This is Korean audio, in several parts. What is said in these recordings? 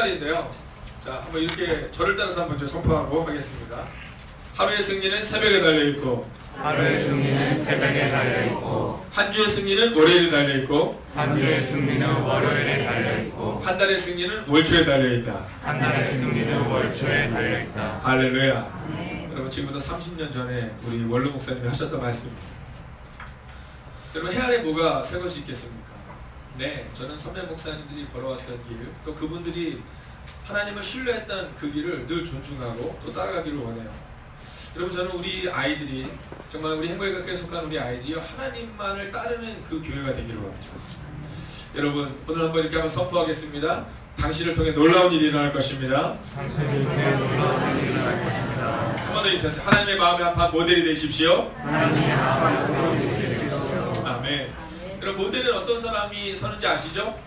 인데요. 자, 한번 이렇게 저를 따라서 한번 선포하고 하겠습니다. 하루의 승리는 새벽에 달려있고, 하루의 승리는 새벽에 달려있고, 한 주의 승리는 월요일에 달려있고, 한 주의 승리는 월요일에 달려있고, 한 달의 승리는 월초에 달려있다. 한 달의 승리는 월초에 달려있다. 할렐루야. 여러분, 지금부터 30년 전에 우리 원로 목사님이 하셨던 말씀입니다. 여러분, 해 안에 뭐가 새 것이 있겠습니까? 네, 저는 선배 목사님들이 걸어왔던 길, 또 그분들이 하나님을 신뢰했던 그 길을 늘 존중하고 또 따라가기를 원해요. 여러분, 저는 우리 아이들이, 정말 우리 행복의 학교에 속한 우리 아이들이 하나님만을 따르는 그 교회가 되기를 원해요. 여러분, 오늘 한번 이렇게 한번 선포하겠습니다. 당신을 통해 놀라운 일이 일어날 것입니다. 당신을 통해 놀라운 일이 일어날 것입니다. 한 번 더 인사하세요. 하나님의 마음에 합한 모델이 되십시오. 하나님의 마음에 모델이 되십시오. 아멘. 여러분, 모델은 어떤 사람이 서는지 아시죠?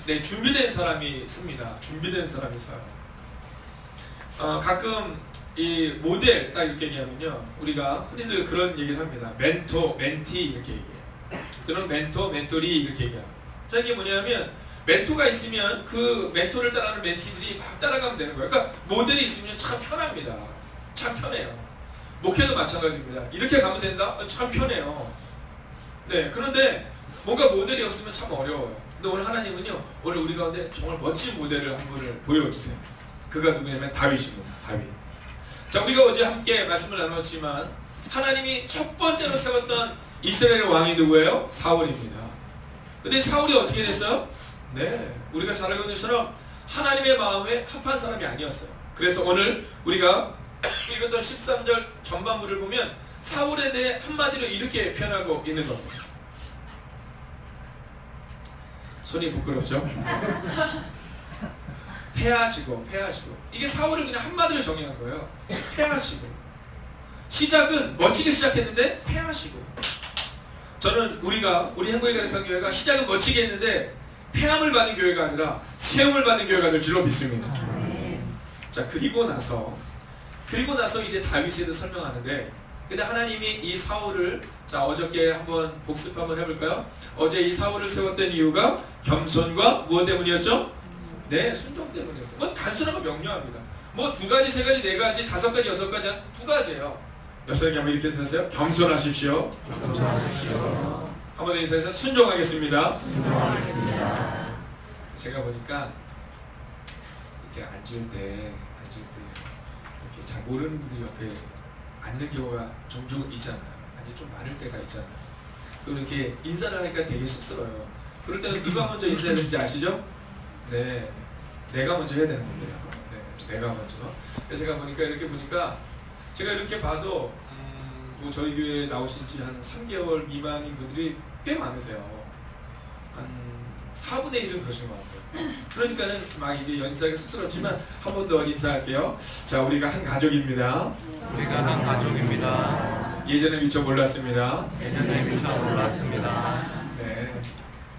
네, 준비된 사람이 씁니다. 준비된 사람이 서요. 가끔 이 모델 딱 이렇게 얘기하면요, 우리가 흔히들 그런 얘기를 합니다. 멘토, 멘티 이렇게 얘기해요. 그런 멘토, 멘토리 이렇게 얘기합니다. 자, 이게 뭐냐면 멘토가 있으면 그 멘토를 따라하는 멘티들이 막 따라가면 되는 거예요. 그러니까 모델이 있으면 참 편합니다. 참 편해요. 목회도 마찬가지입니다. 이렇게 가면 된다? 참 편해요. 네, 그런데 뭔가 모델이 없으면 참 어려워요. 근데 오늘 하나님은요, 오늘 우리 가운데 정말 멋진 모델을 한 분을 보여주세요. 그가 누구냐면 다윗입니다. 다윗. 자, 우리가 어제 함께 말씀을 나눴지만 하나님이 첫 번째로 세웠던 이스라엘 왕이 누구예요? 사울입니다. 근데 사울이 어떻게 됐어요? 네, 우리가 잘 알고 있는 것처럼 하나님의 마음에 합한 사람이 아니었어요. 그래서 오늘 우리가 읽었던 13절 전반부를 보면 사울에 대해 한마디로 이렇게 표현하고 있는 겁니다. 손이 부끄럽죠? 패하시고 패하시고. 이게 사울을 그냥 한마디로 정의한 거예요. 패하시고. 시작은 멋지게 시작했는데 패하시고. 저는 우리 행복의 가득한 교회가 시작은 멋지게 했는데 패함을 받는 교회가 아니라 세움을 받는 교회가 될 줄로 믿습니다. 자, 그리고 나서 이제 다윗에 대해서 설명하는데, 근데 하나님이 이 사울을, 자, 어저께 한번 복습 한번 해볼까요? 어제 이 사울을 세웠던 이유가 겸손과 무엇 때문이었죠? 네, 순종 때문이었어요. 뭐 단순한 거 명료합니다. 뭐 2가지, 3가지, 4가지, 5가지, 6가지, 한 2가지예요. 옆사람이 한번 이렇게 하세요. 겸손하십시오. 겸손하십시오. 한번 더 인사해서 순종하겠습니다. 순종하겠습니다. 제가 보니까 이렇게 앉을 때 이렇게 잘 모르는 분들이 옆에 앉는 경우가 종종 있잖아요. 아니, 좀 많을 때가 있잖아요. 그리고 이렇게 인사를 하니까 되게 쑥스러워요. 그럴 때는 누가 먼저 인사해야 되는지 아시죠? 네, 내가 먼저 해야 되는 겁니다. 네, 내가 먼저. 그래서 제가 보니까 제가 이렇게 봐도 뭐 저희 교회에 나오신 지 한 3개월 미만인 분들이 꽤 많으세요. 한 4분의 1은 그러신 것 같아요. 그러니까는 막 이게 연사하기 쑥스럽지만 한 번 더 인사할게요. 자, 우리가 한 가족입니다. 우리가 한 가족입니다. 예전에 미처 몰랐습니다. 예전에 미처 몰랐습니다. 네,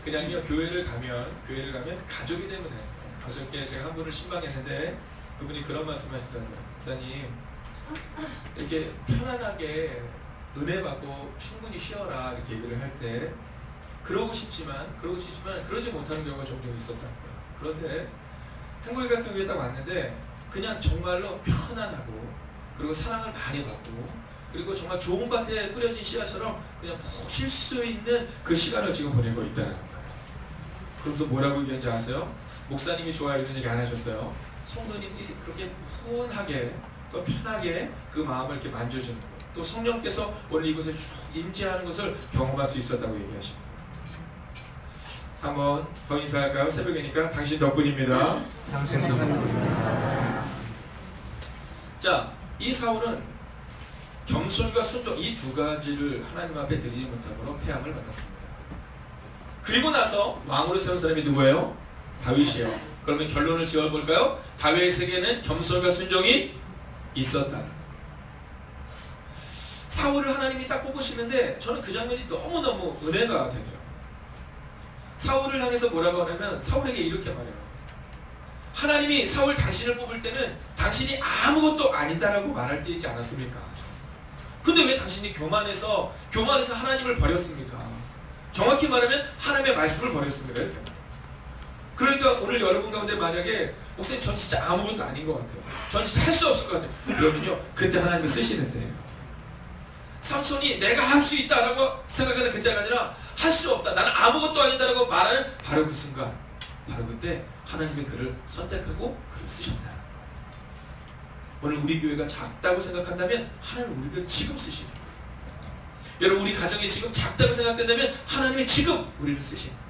그냥요, 교회를 가면 가족이 되면 돼요. 어저께 제가 한 분을 신방했는데 그분이 그런 말씀 하시더라고요. 목사님, 이렇게 편안하게 은혜 받고 충분히 쉬어라 이렇게 얘기를 할 때 그러고 싶지만 그러지 못하는 경우가 종종 있었다는 거예요. 그런데 행복의 같은 교회에 딱 왔는데 그냥 정말로 편안하고, 그리고 사랑을 많이 받고, 그리고 정말 좋은 밭에 뿌려진 씨앗처럼 그냥 푹 쉴 수 있는 그 시간을 지금 보내고 있다는 거예요. 그러면서 뭐라고 얘기한지 아세요? 목사님이 좋아요 이런 얘기 안 하셨어요. 성도님이 그렇게 푸근하게 또 편하게 그 마음을 이렇게 만져주는 거예요. 또 성령께서 오늘 이곳에 쭉 임재하는 것을 경험할 수 있었다고 얘기하시는 거예요. 한번 더 인사할까요? 새벽이니까 당신 덕분입니다. 당신 덕분입니다. 자, 이 사울은 겸손과 순종 이 2가지를 하나님 앞에 드리지 못함으로 패함을 받았습니다. 그리고 나서 왕으로 세운 사람이 누구예요? 다윗이에요. 그러면 결론을 지어볼까요? 다윗에게는 겸손과 순종이 있었다는 거예요. 사울을 하나님이 딱 뽑으시는데 저는 그 장면이 너무너무 은혜가 되더라고요. 사울을 향해서 뭐라고 하냐면 사울에게 이렇게 말해요. 하나님이 사울 당신을 뽑을 때는 당신이 아무것도 아니다라고 말할 때이지 않았습니까? 근데 왜 당신이 교만해서 하나님을 버렸습니까? 정확히 말하면 하나님의 말씀을 버렸습니다. 이렇게 말해요. 그러니까 오늘 여러분 가운데 만약에 목사님 전 진짜 아무것도 아닌 것 같아요. 전 진짜 할 수 없을 것 같아요. 그러면요 그때 하나님이 쓰시는데 삼손이 내가 할 수 있다라고 생각하는 그때가 아니라 할 수 없다. 나는 아무것도 아니다라고 말하는 바로 그 순간 바로 그때 하나님이 그를 선택하고 그를 쓰셨다. 오늘 우리 교회가 작다고 생각한다면 하나님은 우리 교회를 지금 쓰시는 거예요. 여러분 우리 가정이 지금 작다고 생각된다면 하나님이 지금 우리를 쓰시는 거예요.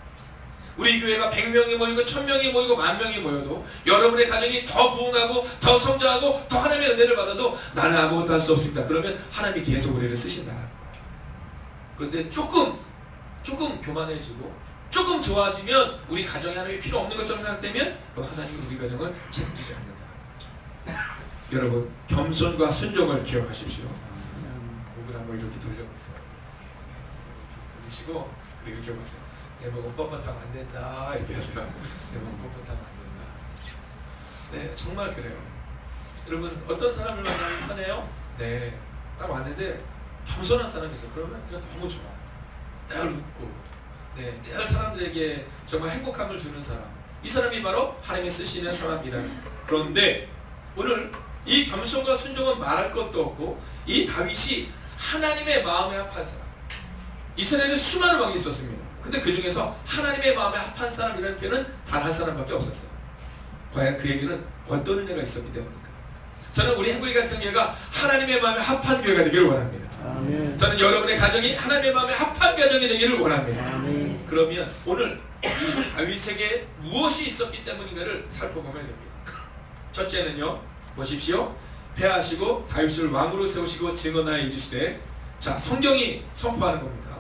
우리 교회가 100명이 모이고 1000명이 모이고 10,000명이 모여도 여러분의 가정이 더 부흥하고 더 성장하고 더 하나님의 은혜를 받아도 나는 아무것도 할 수 없습니다. 그러면 하나님이 계속 우리를 쓰신다는 거예요. 그런데 조금 교만해지고 조금 좋아지면 우리 가정에 하나님이 필요 없는 것처럼 생각되면 그럼 하나님은 우리 가정을 책임지지 않는다. 여러분 겸손과 순종을 기억하십시오. 목을 한번 이렇게 돌려보세요. 돌리시고 그리고 이렇게 보세요. 내 목은 뻣뻣하면 안 된다 이렇게 하세요. 내 목은 뻣뻣하면 안 된다. 네 정말 그래요. 여러분 어떤 사람을 만나면 편해요? 네 딱 왔는데 겸손한 사람이 있어요. 그러면 그냥 너무 좋아요. 늘 웃고 네, 늘 사람들에게 정말 행복함을 주는 사람. 이 사람이 바로 하나님이 쓰시는 사람이라는. 그런데 오늘 이 겸손과 순종은 말할 것도 없고 이 다윗이 하나님의 마음에 합한 사람. 이스라엘에 수많은 왕이 있었습니다. 근데 그 중에서 하나님의 마음에 합한 사람이라는 표현은 단 한 사람밖에 없었어요. 과연 그에게는 어떤 은혜가 있었기 때문입니까? 저는 우리 한국의 같은 교회가 하나님의 마음에 합한 교회가 되기를 원합니다. 아멘. 저는 여러분의 가정이 하나님의 마음에 합한 가정이 되기를 원합니다. 아멘. 그러면 오늘 이 다윗에게 무엇이 있었기 때문인가를 살펴보면 됩니다. 첫째는요, 보십시오. 패하시고 다윗을 왕으로 세우시고 증언하여 이르시되, 자 성경이 선포하는 겁니다.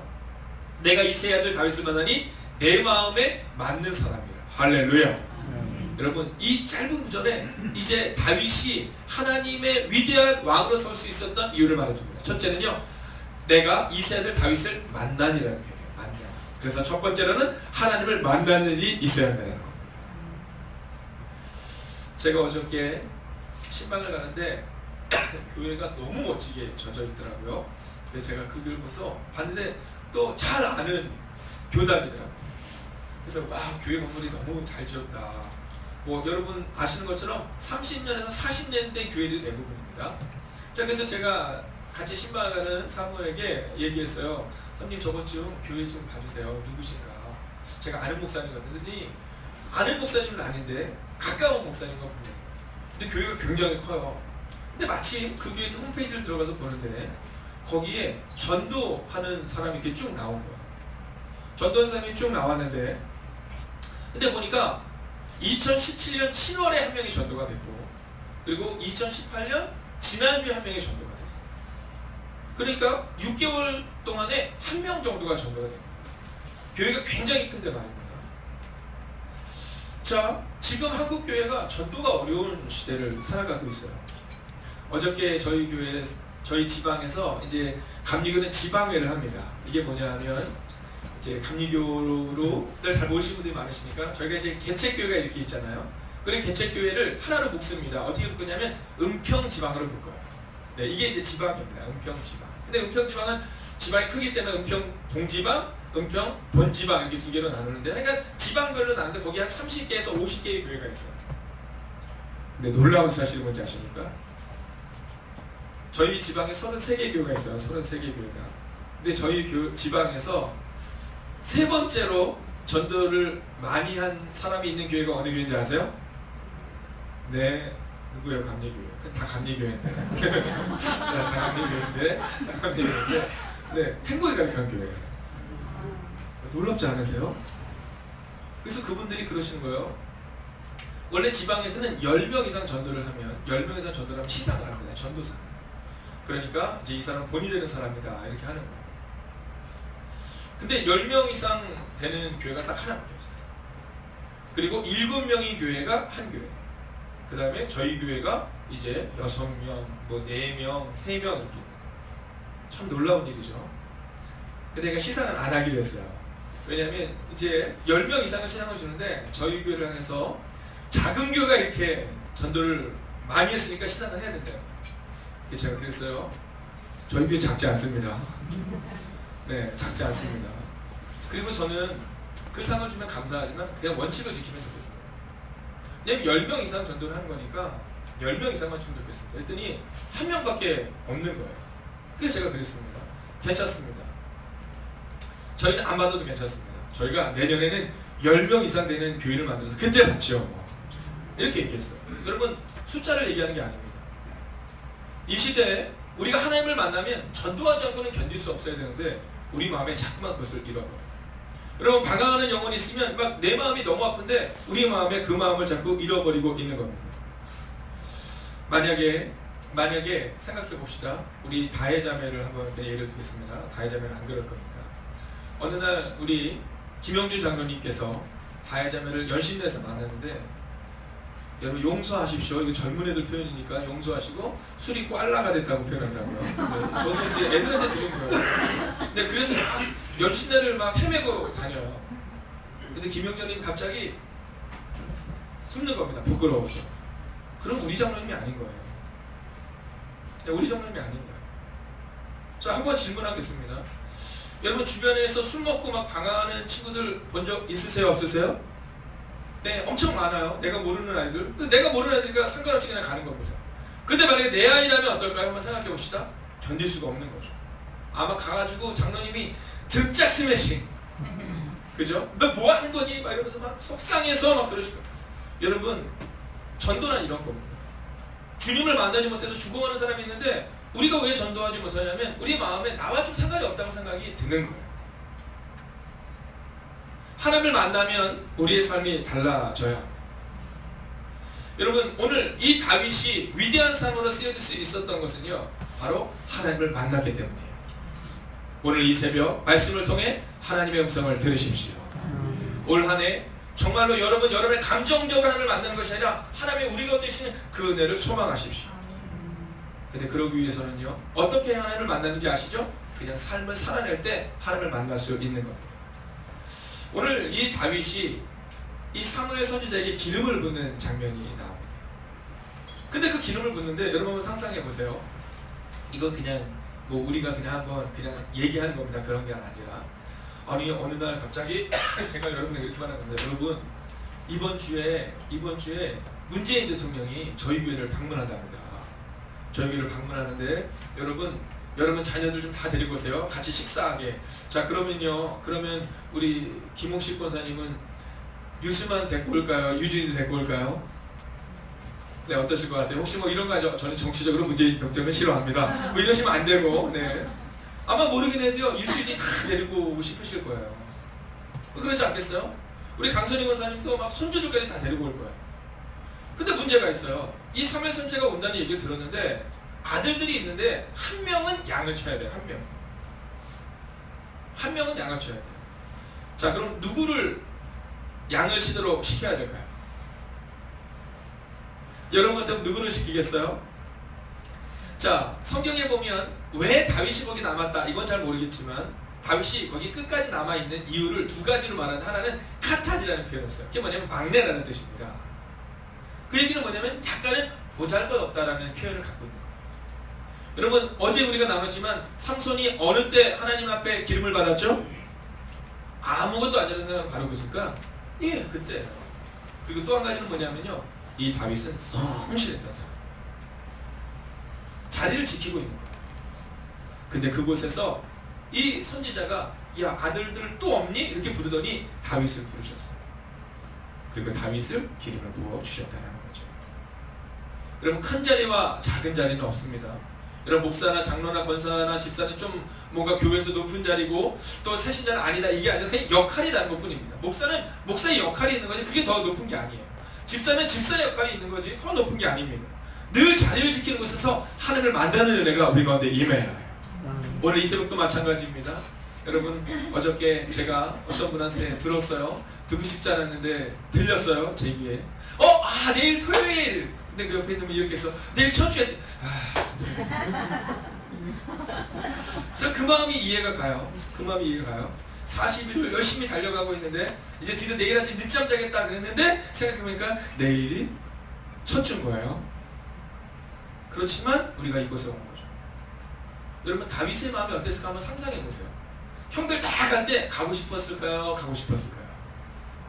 내가 이새의 아들 다윗을 만나니 내 마음에 맞는 사람이라. 할렐루야. 여러분 이 짧은 구절에 이제 다윗이 하나님의 위대한 왕으로 설 수 있었던 이유를 말해줍니다. 첫째는요, 내가 이새의 아들 다윗을 만나니라는 표현이에요. 만나. 그래서 첫 번째로는 하나님을 만나는 일이 있어야 한다는 겁니다. 제가 어저께 신방을 가는데 교회가 너무 멋지게 젖어 있더라고요. 그래서 제가 그 교회를 보면서 봤는데 또 잘 아는 교단이더라고요. 그래서 와, 교회 건물이 너무 잘 지었다. 뭐 여러분 아시는 것처럼 30년에서 40년 된 교회들이 대부분입니다. 자, 그래서 제가 같이 신방을 가는 사모에게 얘기했어요. 선생님 저것 좀 교회 좀 봐주세요. 누구신가? 제가 아는 목사님 같은데 아는 목사님은 아닌데 가까운 목사님과 분명히. 근데 교회가 굉장히 커요. 근데 마침 그 교회 홈페이지를 들어가서 보는데 거기에 전도하는 사람이 이렇게 쭉 나온 거야. 전도하는 사람이 쭉 나왔는데 근데 보니까 2017년 7월에 한 명이 전도가 됐고 그리고 2018년 지난주에 한 명이 전도가 됐어요. 그러니까 6개월 동안에 한 명 정도가 전도가 됩니다. 교회가 굉장히 큰데 말입니다. 자, 지금 한국 교회가 전도가 어려운 시대를 살아가고 있어요. 어저께 저희 교회, 저희 지방에서 이제 감리교는 지방회를 합니다. 이게 뭐냐면 이제 감리교를 잘 모르시는 분들이 많으시니까 저희가 이제 개척교회가 이렇게 있잖아요. 그런 개척교회를 하나로 묶습니다. 어떻게 묶냐면 은평지방으로 묶어요. 네, 이게 이제 지방입니다. 은평지방. 근데 은평지방은 지방이 크기 때문에 은평 동지방, 은평 본지방 이렇게 두 개로 나누는데 그러니까 지방별로 나누는데 거기 한 30개에서 50개의 교회가 있어요. 근데 놀라운 사실이 뭔지 아십니까? 저희 지방에 33개 교회가 있어요. 33개 교회가. 근데 저희 지방에서 세 번째로 전도를 많이 한 사람이 있는 교회가 어느 교회인지 아세요? 네, 누구예요? 감리교회. 다 감리교회인데. 다 감리교회인데. 네, 행복이 가득한 교회예요. 놀랍지 않으세요? 그래서 그분들이 그러시는 거예요. 원래 지방에서는 10명 이상 전도를 하면 10명 이상 전도를 하면 시상을 합니다. 전도상. 그러니까 이제 이 사람은 본이 되는 사람이다 이렇게 하는 거예요. 근데 10명 이상 되는 교회가 딱 하나밖에 없어요. 그리고 7명인 교회가 한 교회. 그 다음에 저희 교회가 이제 6명, 뭐 4명, 3명 이렇게 있는 거예요. 참 놀라운 일이죠. 근데 제가 시상은 안 하기로 했어요. 왜냐하면 이제 10명 이상을 시상을 주는데 저희 교회를 향해서 작은 교회가 이렇게 전도를 많이 했으니까 시상을 해야 된대요. 그래서 제가 그랬어요. 저희 교회 작지 않습니다. 네, 작지 않습니다. 그리고 저는 그 상을 주면 감사하지만 그냥 원칙을 지키면 좋겠습니다. 왜냐면 10명 이상 전도를 하는 거니까 10명 이상만 주면 좋겠습니다. 그랬더니 한 명밖에 없는 거예요. 그래서 제가 그랬습니다. 괜찮습니다. 저희는 안 받아도 괜찮습니다. 저희가 내년에는 10명 이상 되는 교회를 만들어서 그때 받죠. 이렇게 얘기했어요. 여러분 숫자를 얘기하는 게 아닙니다. 이 시대에 우리가 하나님을 만나면 전도하지 않고는 견딜 수 없어야 되는데 우리 마음에 자꾸만 그것을 잃어버려요. 여러분 방황하는 영혼이 있으면 막 내 마음이 너무 아픈데 우리 마음에 그 마음을 자꾸 잃어버리고 있는 겁니다. 만약에 생각해 봅시다. 우리 다혜자매를 한번 예를 들겠습니다. 다혜자매는 안 그럴 거니까. 어느 날 우리 김영준 장로님께서 다혜자매를 열심히 해서 만났는데 여러분 용서하십시오. 이거 젊은 애들 표현이니까 용서하시고 술이 꽐라가 됐다고 표현하더라고요. 네, 저는 이제 애들한테 들은 거예요. 근데 그래서 막 열심히를 막 헤매고 다녀요. 근데 김영준님 갑자기 숨는 겁니다. 부끄러워서. 그럼 우리 장로님이 아닌 거예요. 네, 우리 장로님이 아닌 거예요. 자, 한번 질문하겠습니다. 여러분 주변에서 술 먹고 막 방황하는 친구들 본 적 있으세요? 없으세요? 네, 엄청 많아요. 내가 모르는 아이들. 내가 모르는 아이들과 상관없이 그냥 가는 겁니다. 근데 만약에 내 아이라면 어떨까요? 한번 생각해 봅시다. 견딜 수가 없는 거죠. 아마 가가지고 장로님이 등짝 스매싱. 그죠? 너 뭐 하는 거니? 막 이러면서 막 속상해서 막 그러실 거예요. 여러분, 전도란 이런 겁니다. 주님을 만나지 못해서 죽어가는 사람이 있는데 우리가 왜 전도하지 못하냐면 우리 마음에 나와 좀 상관이 없다고 생각이 드는 거예요. 하나님을 만나면 우리의 삶이 달라져야 합니다. 여러분 오늘 이 다윗이 위대한 삶으로 쓰여질 수 있었던 것은요 바로 하나님을 만났기 때문이에요. 오늘 이 새벽 말씀을 통해 하나님의 음성을 들으십시오. 올 한 해 정말로 여러분의 감정적으로 하나님을 만나는 것이 아니라 하나님의 우리 가운데 계시는 그 은혜를 소망하십시오. 근데 그러기 위해서는요 어떻게 하나님을 만나는지 아시죠? 그냥 삶을 살아낼 때 하나님을 만날 수 있는 겁니다. 오늘 이 다윗이 이 사무엘 선지자에게 기름을 붓는 장면이 나옵니다. 근데 그 기름을 붓는데 여러분 한번 상상해 보세요. 이거 그냥 뭐 우리가 그냥 한번 그냥 얘기하는 겁니다. 그런 게 아니라 아니 어느 날 갑자기 제가 여러분에게 이렇게 말하는 겁니다. 여러분 이번 주에 문재인 대통령이 저희 교회를 방문한답니다. 저희 교회를 방문하는데 여러분 자녀들 좀 다 데리고 오세요. 같이 식사하게. 자 그러면 우리 김홍식 권사님은 유수만 데리고 올까요? 유진이 데리고 올까요? 네 어떠실 것 같아요? 혹시 뭐 이런 거 하죠? 저는 정치적으로 문재인 대통령을 싫어합니다. 뭐 이러시면 안 되고 네 아마 모르긴 해도요 유수진 다 데리고 오고 싶으실 거예요. 그렇지 않겠어요? 우리 강선희 권사님도 막 손주들까지 다 데리고 올 거예요. 근데 문제가 있어요. 이 사무엘 선지자가 온다는 얘기를 들었는데 아들들이 있는데 한 명은 양을 쳐야 돼요. 한 명은 양을 쳐야 돼요. 자 그럼 누구를 양을 치도록 시켜야 될까요? 여러분 같으면 누구를 시키겠어요? 자 성경에 보면 왜 다윗이 거기 남았다 이건 잘 모르겠지만 다윗이 거기 끝까지 남아있는 이유를 두 가지로 말하는 하나는 카탄이라는 표현을 써요. 그게 뭐냐면 막내라는 뜻입니다. 그 얘기는 뭐냐면 약간은 보잘것없다라는 표현을 갖고 있는 거예요. 여러분 어제 우리가 나눴지만 삼손이 어느 때 하나님 앞에 기름을 받았죠? 아무것도 아니라는 생각을 바르고 있을까? 예, 그때예요. 그리고 또 한 가지는 뭐냐면요 이 다윗은 성실했던 사람 자리를 지키고 있는 거예요. 근데 그곳에서 이 선지자가 야 아들들 또 없니? 이렇게 부르더니 다윗을 부르셨어요. 그리고 다윗을 기름을 부어 주셨다는 거죠. 여러분 큰 자리와 작은 자리는 없습니다. 여러분 목사나 장로나 권사나 집사는 좀 뭔가 교회에서 높은 자리고 또 새신자는 아니다 이게 아니라 그냥 역할이 다른 것뿐입니다. 목사는 목사의 역할이 있는 거지 그게 더 높은 게 아니에요. 집사는 집사의 역할이 있는 거지 더 높은 게 아닙니다. 늘 자리를 지키는 곳에서 하나님을 만나는 은혜가 우리 가운데 임해야 해요. 오늘 이 새벽도 마찬가지입니다. 여러분 어저께 제가 어떤 분한테 들었어요. 듣고 싶지 않았는데 들렸어요. 제 귀에 내일 토요일. 근데 그 옆에 있는 분 이렇게 했어. 내일 첫 주에 저 그 마음이 이해가 가요. 40일을 열심히 달려가고 있는데 이제 드디어 내일 아침 늦잠 자겠다 그랬는데 생각해보니까 내일이 첫 주인 거예요. 그렇지만 우리가 이곳에 온 거죠. 여러분 다윗의 마음이 어땠을까 한번 상상해보세요. 형들 다 갈 때 가고 싶었을까요? 가고 싶었을까요?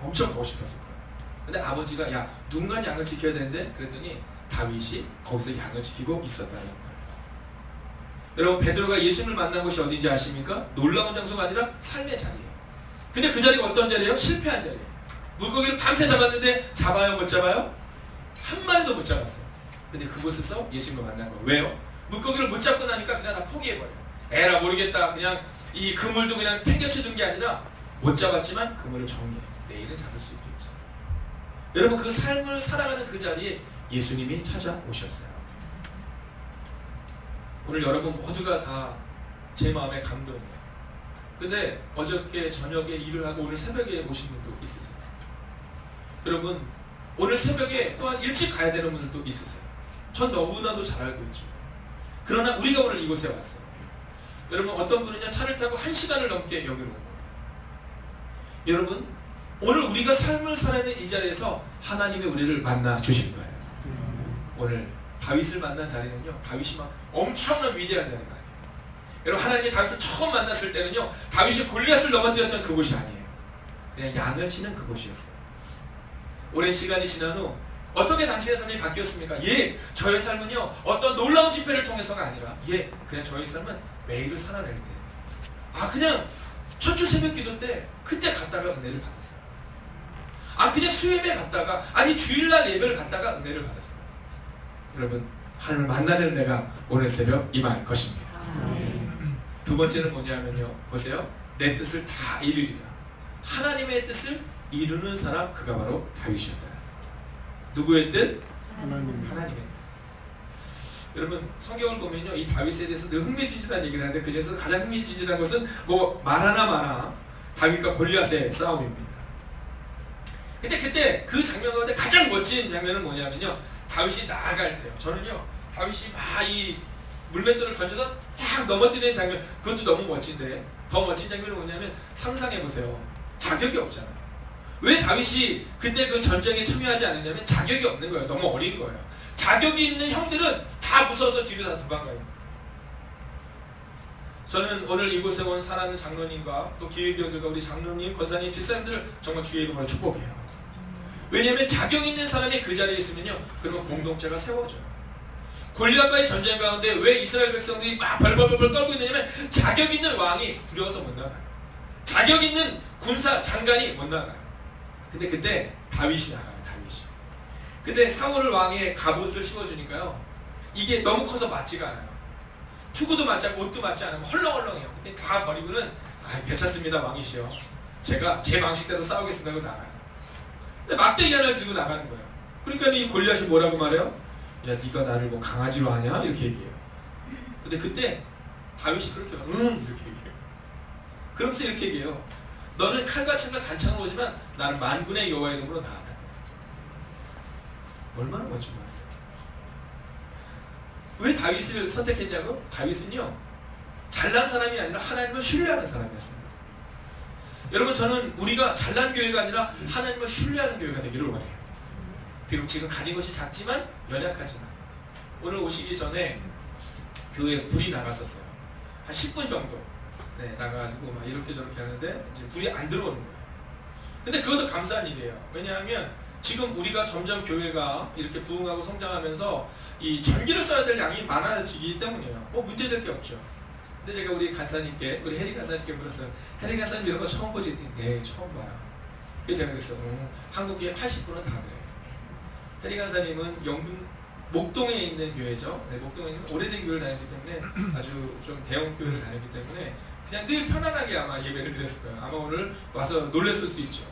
엄청 가고 싶었을 거예요. 근데 아버지가 야 누군가 양을 지켜야 되는데 그랬더니 다윗이 거기서 양을 지키고 있었다는 거예요. 여러분 베드로가 예수님을 만난 곳이 어딘지 아십니까? 놀라운 장소가 아니라 삶의 자리예요. 근데 그 자리가 어떤 자리예요? 실패한 자리예요. 물고기를 밤새 잡았는데 잡아요 못 잡아요? 한 마리도 못 잡았어요. 근데 그곳에서 예수님과 만난 거예요. 왜요? 물고기를 못 잡고 나니까 그냥 다 포기해버려요. 에라 모르겠다. 그냥 이 그물도 그냥 팽개쳐둔 게 아니라 못 잡았지만 그물을 정리해. 내일은 잡을 수 있겠지. 여러분 그 삶을 살아가는 그 자리에 예수님이 찾아오셨어요. 오늘 여러분 모두가 다 제 마음에 감동이에요. 근데 어저께 저녁에 일을 하고 오늘 새벽에 오신 분도 있으세요. 여러분 오늘 새벽에 또한 일찍 가야 되는 분들도 있으세요. 전 너무나도 잘 알고 있죠. 그러나 우리가 오늘 이곳에 왔어요. 여러분 어떤 분은요 차를 타고 1시간을 넘게 여기로 온 거예요. 여러분 오늘 우리가 삶을 살아가는 이 자리에서 하나님이 우리를 만나 주신 거예요. 오늘 다윗을 만난 자리는요 다윗이 막 엄청난 위대한 자리가 아니에요. 여러분 하나님이 다윗을 처음 만났을 때는요 다윗이 골리앗을 넘어뜨렸던 그곳이 아니에요. 그냥 양을 치는 그곳이었어요. 오랜 시간이 지난 후 어떻게 당신의 삶이 바뀌었습니까? 예, 저의 삶은요 어떤 놀라운 집회를 통해서가 아니라 그냥 저의 삶은 매일을 살아낼 때 그냥 첫 주 새벽 기도 때 그때 갔다가 은혜를 받았어요. 그냥 수요예배 갔다가 주일날 예배를 갔다가 은혜를 받았어요. 여러분 하나님을 만나는 은혜가 오늘 새벽 임할 것입니다. 두 번째는 뭐냐면요 보세요. 내 뜻을 다 이루리라. 하나님의 뜻을 이루는 사람 그가 바로 다윗이었다. 누구의 뜻? 하나님의 뜻. 여러분 성경을 보면요 이 다윗에 대해서 늘 흥미진진한 얘기를 하는데 그 중에서 가장 흥미진진한 것은 뭐 말하나 마나 다윗과 골리앗의 싸움입니다. 근데 그때 그 장면 가운데 가장 멋진 장면은 뭐냐면요 다윗이 나아갈 때요. 저는요 다윗이 막 이 물맷돌을 던져서 딱 넘어뜨리는 장면 그것도 너무 멋진데 더 멋진 장면은 뭐냐면 상상해보세요. 자격이 없잖아요. 왜 다윗이 그때 그 전쟁에 참여하지 않았냐면 자격이 없는 거예요. 너무 어린 거예요. 자격이 있는 형들은 다 무서워서 뒤로 다 도망가요. 저는 오늘 이곳에 온 사랑하는 장로님과 또 기회비원들과 우리 장로님, 권사님, 집사님들을 정말 주의 이름으로 축복해요. 왜냐하면 자격 있는 사람이 그 자리에 있으면요 그러면 공동체가 세워져요. 골리앗과의 전쟁 가운데 왜 이스라엘 백성들이 막 벌벌벌 떨고 있느냐면 자격 있는 왕이 두려워서 못 나가요. 자격 있는 군사 장관이 못 나가요. 근데 그때 다윗이 나가요. 다윗이. 근데 사울을 왕의 갑옷을 씌워주니까요 이게 너무 커서 맞지가 않아요. 투구도 맞지 않고 옷도 맞지 않으면 헐렁헐렁해요. 그때 다 버리고는 괜찮습니다 왕이시여 제가 제 방식대로 싸우겠습니다 하고 나가요. 근데 막대기 하나를 들고 나가는 거예요. 그러니까 이 골리앗이 뭐라고 말해요? 야 네가 나를 뭐 강아지로 하냐? 이렇게 얘기해요. 근데 그때 다윗이 그렇게 응 이렇게 얘기해요. 그러면서 이렇게 얘기해요. 너는 칼과 창과 단창으로 오지만 나는 만군의 여호와의 이름으로 나아간다. 얼마나 멋진 말이에요. 왜 다윗을 선택했냐고? 다윗은요 잘난 사람이 아니라 하나님을 신뢰하는 사람이었습니다. 여러분 저는 우리가 잘난 교회가 아니라 하나님을 신뢰하는 교회가 되기를 원해요. 비록 지금 가진 것이 작지만 연약하지만 오늘 오시기 전에 교회에 불이 나갔었어요. 한 10분 정도 나가가지고 막 이렇게 저렇게 하는데 이제 불이 안 들어오는 거예요. 근데 그것도 감사한 일이에요. 왜냐하면 지금 우리가 점점 교회가 이렇게 부흥하고 성장하면서 이 전기를 써야 될 양이 많아지기 때문이에요. 뭐 문제될 게 없죠. 근데 제가 우리 간사님께 우리 해리 간사님께 물었어요. 해리 간사님 이런 거 처음 보지? 네 처음 봐요. 그래서 제가 그랬어요. 한국 교회 80%는 다 그래요. 해리 간사님은 영등 목동에 있는 교회죠. 목동에 있는 오래된 교회를 다니기 때문에 아주 좀 대형 교회를 다니기 때문에 그냥 늘 편안하게 아마 예배를 드렸을 거예요. 아마 오늘 와서 놀랬을 수 있죠.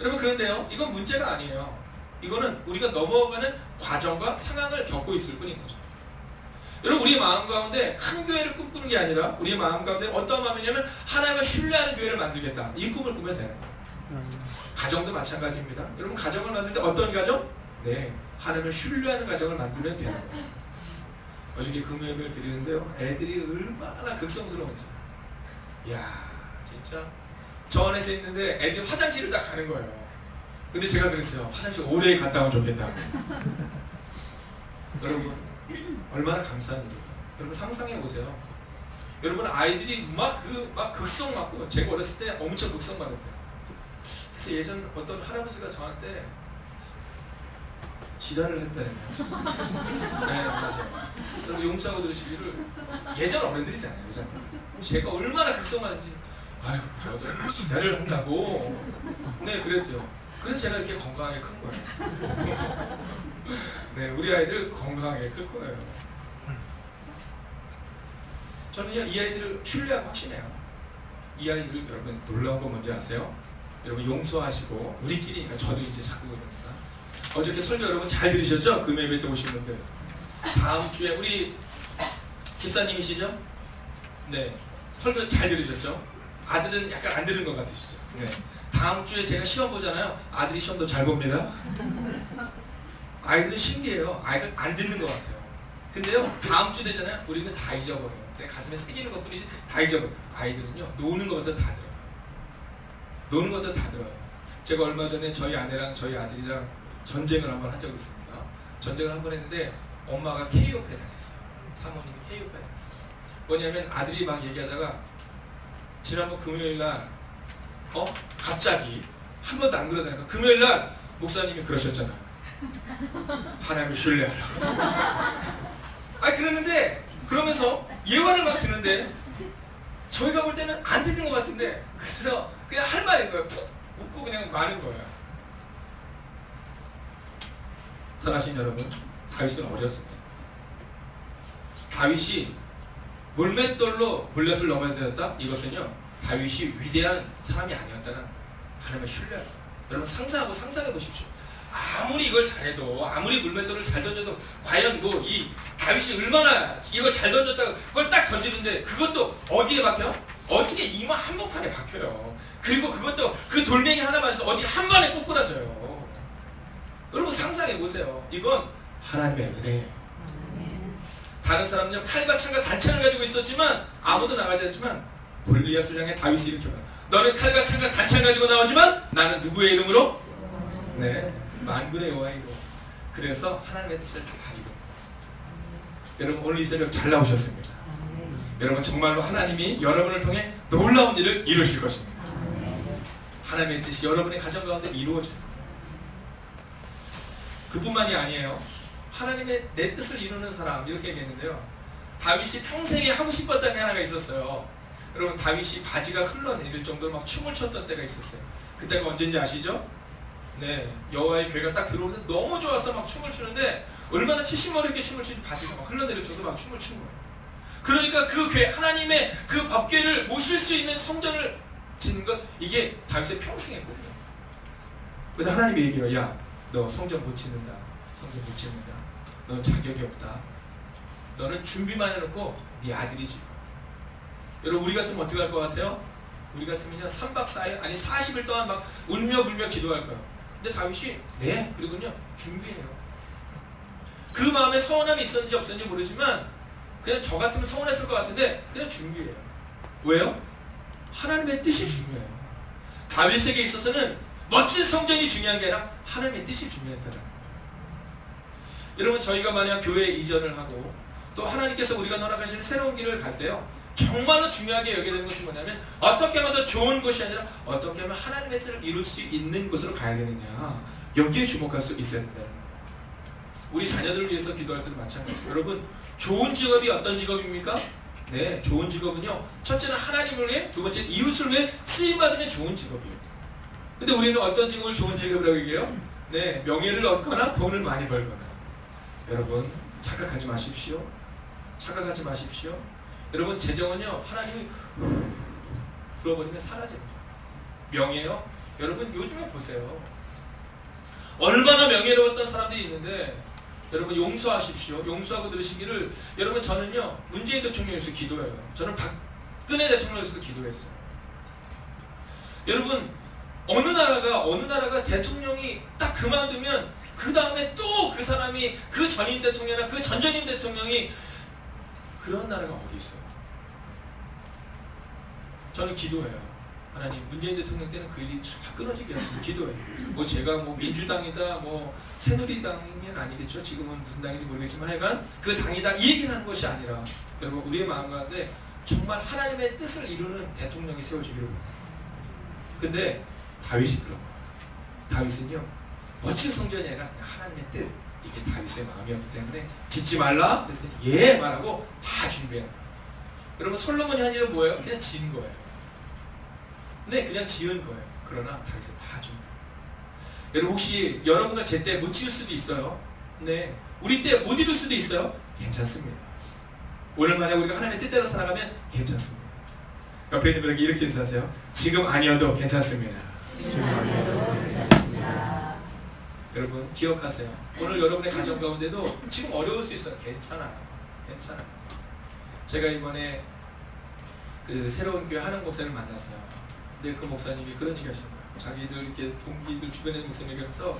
여러분 그런데요 이건 문제가 아니에요. 이거는 우리가 넘어가는 과정과 상황을 겪고 있을 뿐인 거죠. 여러분 우리의 마음 가운데 큰 교회를 꿈꾸는 게 아니라 우리의 마음 가운데 어떤 마음이냐면 하나님을 신뢰하는 교회를 만들겠다 이 꿈을 꾸면 되는 거예요. 가정도 마찬가지입니다. 여러분 가정을 만들 때 어떤 가정? 하나님을 신뢰하는 가정을 만들면 되는 거예요. 어저께 금요일을 드리는데요 애들이 얼마나 극성스러운지 이야 진짜 저 안에서 있는데 애들이 화장실을 딱 가는 거예요. 근데 제가 그랬어요. 화장실 오래 갔다 오면 좋겠다고. 여러분 얼마나 감사한 일이에요. 여러분 상상해보세요. 여러분 아이들이 막 극성 맞고 제가 어렸을 때 엄청 극성 받았대요. 그래서 예전 어떤 할아버지가 저한테 지랄을 했다는 거예요. 네, 맞아요. 여러분 용서하고 들으시기를 예전 어른들이잖아요. 예전. 제가 얼마나 극성하는지 아유 저도 지랄을 한다고 네 그랬대요. 그래서 제가 이렇게 건강하게 큰 거예요. 네, 우리 아이들 건강하게 클 거예요. 저는요 이 아이들을 신뢰하고 확신해요. 이 아이들 여러분 놀라운 거 뭔지 아세요? 여러분 용서하시고 우리끼리니까 저도 이제 자꾸 그러니까 어저께 설교 여러분 잘 들으셨죠? 금요 예배 때 오신 분들 다음 주에 우리 집사님이시죠? 네 설교 잘 들으셨죠? 아들은 약간 안 들은 것 같으시죠? 네 다음 주에 제가 시험 보잖아요. 아들이 시험도 잘 봅니다. 아이들은 신기해요. 아이들 안 듣는 것 같아요. 근데요 다음 주 되잖아요. 우리는 다 잊어버려요. 그냥 가슴에 새기는 것뿐이지 다 잊어버려요. 아이들은요 노는 것부터 다 들어요. 노는 것부터 다 들어요. 제가 얼마 전에 저희 아내랑 저희 아들이랑 전쟁을 한번 한 적이 있습니다. 전쟁을 한번 했는데 엄마가 KO패 당했어요. 사모님이 KO패 당했어요. 뭐냐면 아들이 막 얘기하다가 지난번 금요일날 갑자기 한 번도 안 그러다니까 금요일날 목사님이 그러셨잖아요. 하나님을 신뢰하라고. 그랬는데 그러면서 예화를 막 드는데 저희가 볼 때는 안 듣는 것 같은데 그래서 그냥 할 말인 거예요. 푹 웃고 그냥 마는 거예요. 사랑하신 여러분, 다윗은 어렸습니다. 다윗이 물맷돌로 물렛을 넘어뜨렸다? 이것은요 다윗이 위대한 사람이 아니었다는 거예요. 하나님을 신뢰하라. 여러분 상상해 보십시오. 아무리 이걸 잘해도 아무리 물맷돌을 잘 던져도 과연 뭐 이 다윗이 얼마나 이걸 잘 던졌다가 그걸 딱 던지는데 그것도 어디에 박혀? 어떻게 이마 한복판에 박혀요. 그리고 그것도 그 돌멩이 하나만 해서 어디 한 번에 꼬꾸라져요. 여러분 상상해 보세요. 이건 하나님의 은혜예요. 다른 사람은요 칼과 창과 단창을 가지고 있었지만 아무도 나가지 않지만 골리앗을 향해 다윗이 이렇게 말해요. 너는 칼과 창과 단창을 가지고 나오지만 나는 누구의 이름으로? 네, 만군의 여호와의 이름. 그래서 하나님의 뜻을 다 가리고. 여러분 오늘 이 새벽 잘 나오셨습니다. 여러분 정말로 하나님이 여러분을 통해 놀라운 일을 이루실 것입니다. 하나님의 뜻이 여러분의 가정 가운데 이루어질 거예요. 그뿐만이 아니에요. 하나님의 내 뜻을 이루는 사람 이렇게 얘기했는데요. 다윗이 평생에 하고 싶었던 게 하나가 있었어요. 여러분 다윗이 바지가 흘러내릴 정도로 막 춤을 췄던 때가 있었어요. 그때가 언제인지 아시죠? 네, 여호와의 괴가 딱 들어오는데 너무 좋아서 막 춤을 추는데 얼마나 치신머리 있게 춤을 추는지 바지가 막 흘러내릴 정도로 막 춤을 춘 거예요. 그러니까 그 괴, 하나님의 그 법궤를 모실 수 있는 성전을 짓는 것 이게 다윗의 평생의 꿈이에요. 근데 하나님이 얘기해요. 야, 너 성전 못 짓는다. 성전 못 짓는다. 넌 자격이 없다. 너는 준비만 해놓고 네 아들이 짓고. 여러분 우리 같으면 어떻게 할 것 같아요? 우리 같으면요 3박 4일 아니 40일 동안 막 울며 불며 기도할 거예요. 근데 다윗이 네 그리고요 준비해요. 그 마음에 서운함이 있었는지 없었는지 모르지만 그냥 저 같으면 서운했을 것 같은데 그냥 준비해요. 왜요? 하나님의 뜻이 중요해요. 다윗에게 있어서는 멋진 성전이 중요한 게 아니라 하나님의 뜻이 중요했다는 거예요. 여러분 저희가 만약 교회에 이전을 하고 또 하나님께서 우리가 허락하시는 새로운 길을 갈 때요 정말로 중요하게 여기게 되는 것은 뭐냐면 어떻게 하면 더 좋은 것이 아니라 어떻게 하면 하나님의 뜻을 이룰 수 있는 곳으로 가야 되느냐 여기에 주목할 수 있어야 된다는 거예요. 우리 자녀들을 위해서 기도할 때도 마찬가지예요. 여러분 좋은 직업이 어떤 직업입니까? 네, 좋은 직업은요 첫째는 하나님을 위해 두 번째는 이웃을 위해 쓰임받으면 좋은 직업이에요. 근데 우리는 어떤 직업을 좋은 직업이라고 얘기해요? 네, 명예를 얻거나 돈을 많이 벌거나. 여러분 착각하지 마십시오. 착각하지 마십시오. 여러분 재정은요 하나님이 불어버리면 사라집니다. 명예요? 여러분 요즘에 보세요. 얼마나 명예로웠던 사람들이 있는데 여러분 용서하십시오. 용서하고 들으시기를 여러분 저는요 문재인 대통령에서 기도해요. 저는 박근혜 대통령에서 기도했어요. 여러분 어느 나라가 대통령이 딱 그만두면 그 다음에 또 그 사람이 그 전임 대통령이나 그 전전임 대통령이 그런 나라가 어디 있어요? 저는 기도해요. 하나님 문재인 대통령 때는 그 일이 잘 끊어지게 하시고 기도해요. 뭐 제가 뭐 민주당이다 뭐 새누리당이면 아니겠죠. 지금은 무슨 당인지 모르겠지만 하여간 그 당이다 이 얘기를 하는 것이 아니라 여러분 우리의 마음 가운데 정말 하나님의 뜻을 이루는 대통령이 세워지기를 원해요. 근데 다윗이 그런 거예요. 다윗은요 멋진 성전이 아니라 그냥 하나님의 뜻, 이게 다윗의 마음이었기 때문에 짓지 말라 그랬더니 예 말하고 다 준비해요. 여러분 솔로몬이 한 일은 뭐예요? 그냥 지은 거예요. 네, 그냥 지은 거예요. 그러나 다윗은 다 준비. 여러분 혹시 여러분과 제 때 못 지을 수도 있어요. 네, 우리 때 못 이룰 수도 있어요. 괜찮습니다. 오늘 만약 우리가 하나님의 뜻대로 살아가면 괜찮습니다. 옆에 있는 분에게 이렇게 인사하세요. 지금 아니어도 괜찮습니다. 여러분 기억하세요. 오늘 여러분의 가정 가운데도 지금 어려울 수 있어요. 괜찮아요. 괜찮아요. 제가 이번에 그 새로운 교회 하는 목사를 만났어요. 근데 그 목사님이 그런 얘기 하신 거예요. 자기들 이렇게 동기들 주변에 있는 목사님 얘기하면서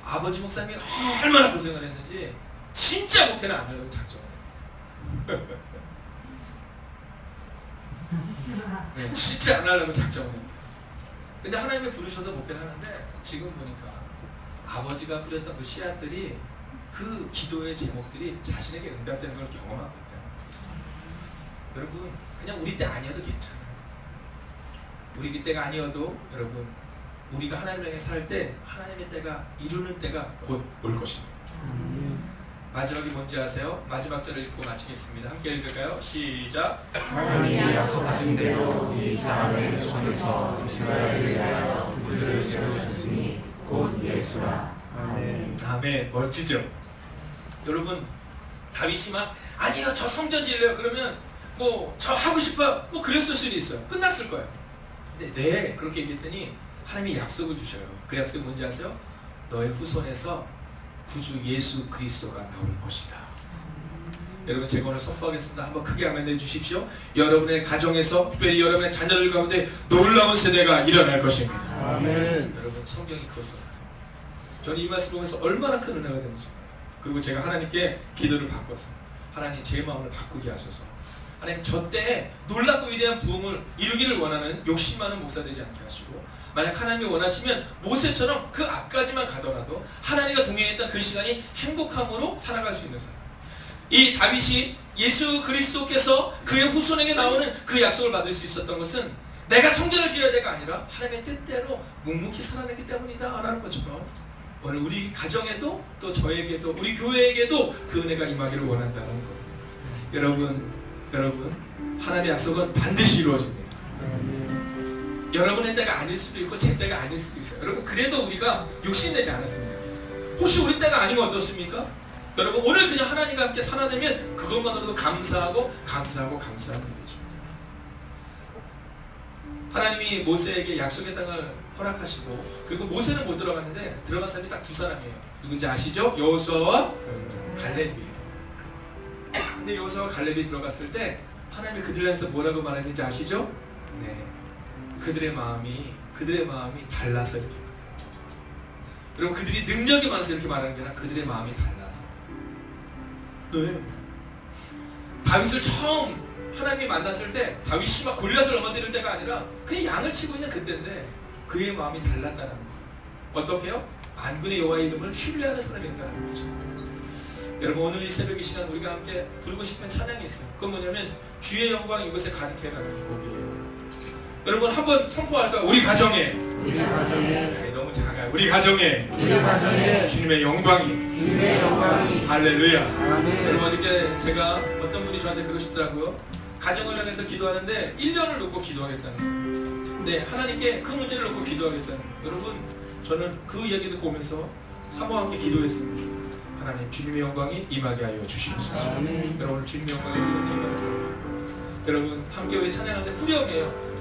아버지 목사님이 얼마나 고생을 했는지 진짜 목회는 안 하려고 작정을 했대요. 네, 진짜 안 하려고 작정을 했대요. 근데 하나님이 부르셔서 목회를 하는데 지금 보니까 아버지가 뿌렸던 그 씨앗들이 그 기도의 제목들이 자신에게 응답되는 걸 경험하고 있다는 거예요. 여러분 그냥 우리 때 아니어도 괜찮아요. 우리 때가 아니어도 여러분 우리가 하나님을 향해 살 때 하나님의 때가 이루는 때가 곧 올 것입니다. 마지막이 뭔지 아세요? 마지막 절을 읽고 마치겠습니다. 함께 읽을까요? 시작. 하나님이 약속하신 대로 이 사람의 손에서 이스라엘을 위하여 구주를 세우셨으니 곧 예수라. 아멘. 아멘. 멋지죠? 여러분 다윗이 막 아니요 저 성전 지을래요 그러면 뭐 저 하고 싶어요 뭐 그랬을 수도 있어요. 끝났을 거예요. 근데 네 그렇게 얘기했더니 하나님이 약속을 주셔요. 그 약속이 뭔지 아세요? 너의 후손에서 구주 예수 그리스도가 나올 것이다. 여러분 제가 오늘 선포하겠습니다. 한번 크게 아멘 해주십시오. 여러분의 가정에서 특별히 여러분의 자녀들 가운데 놀라운 세대가 일어날 것입니다. 아멘. 여러분 성경이 그것을 저는 이 말씀을 보면서 얼마나 큰 은혜가 되는지. 그리고 제가 하나님께 기도를 바꿨어요. 하나님 제 마음을 바꾸게 하소서. 하나님 저 때에 놀랍고 위대한 부흥을 이루기를 원하는 욕심 많은 목사 되지 않게 하시고 만약 하나님이 원하시면 모세처럼 그 앞까지만 가더라도 하나님과 동행했던 그 시간이 행복함으로 살아갈 수 있는 사람. 이 다윗이 예수 그리스도께서 그의 후손에게 나오는 그 약속을 받을 수 있었던 것은 내가 성전을 지어야 돼가 아니라 하나님의 뜻대로 묵묵히 살아냈기 때문이다 라는 것처럼 오늘 우리 가정에도 또 저에게도 우리 교회에게도 그 은혜가 임하기를 원한다는 거예요. 여러분 하나님의 약속은 반드시 이루어집니다. 여러분의 때가 아닐 수도 있고 제 때가 아닐 수도 있어요. 여러분 그래도 우리가 욕심내지 않았으면 좋겠어요. 혹시 우리 때가 아니면 어떻습니까? 여러분 오늘 그냥 하나님과 함께 살아내면 그것만으로도 감사하고 되죠. 하나님이 모세에게 약속의 땅을 허락하시고 그리고 모세는 못 들어갔는데 들어간 사람이 딱 두 사람이에요. 누군지 아시죠? 여호수아와 갈렙이에요. 근데 여호수아와 갈렙이 들어갔을 때 하나님이 그들을 향해서 뭐라고 말했는지 아시죠? 네, 그들의 마음이 달라서 이렇게 여러분 그들이 능력이 많아서 이렇게 말하는 게 아니라 그들의 마음이 달라서. 네. 다윗을 처음 하나님이 만났을 때 다윗이 막 골리앗을 넘어뜨릴 때가 아니라 그냥 양을 치고 있는 그때인데 그의 마음이 달랐다는 거예요. 어떻게요? 만군의 여호와의 이름을 신뢰하는 사람이었다는 거죠. 여러분 오늘 이 새벽 이 시간 우리가 함께 부르고 싶은 찬양이 있어요. 그건 뭐냐면 주의 영광이 이곳에 가득해라는 곡이에요. 여러분 한번 선포할까요? 우리 가정에 아니, 너무 작아요. 우리 가정에 주님의 영광이 할렐루야. 아멘. 여러분 어저께 제가 어떤 분이 저한테 그러시더라고요. 가정을 향해서 기도하는데 1년을 놓고 기도하겠다는 거예요. 네, 하나님께 그 문제를 놓고 기도하겠다는 거예요. 여러분 저는 그 이야기 듣고 오면서 사모와 함께 기도했습니다. 하나님 주님의 영광이 임하게 하여 주시옵소서. 여러분 오늘 주님의 영광이 임하게 여러분 함께 우리 찬양하는데 후렴이에요.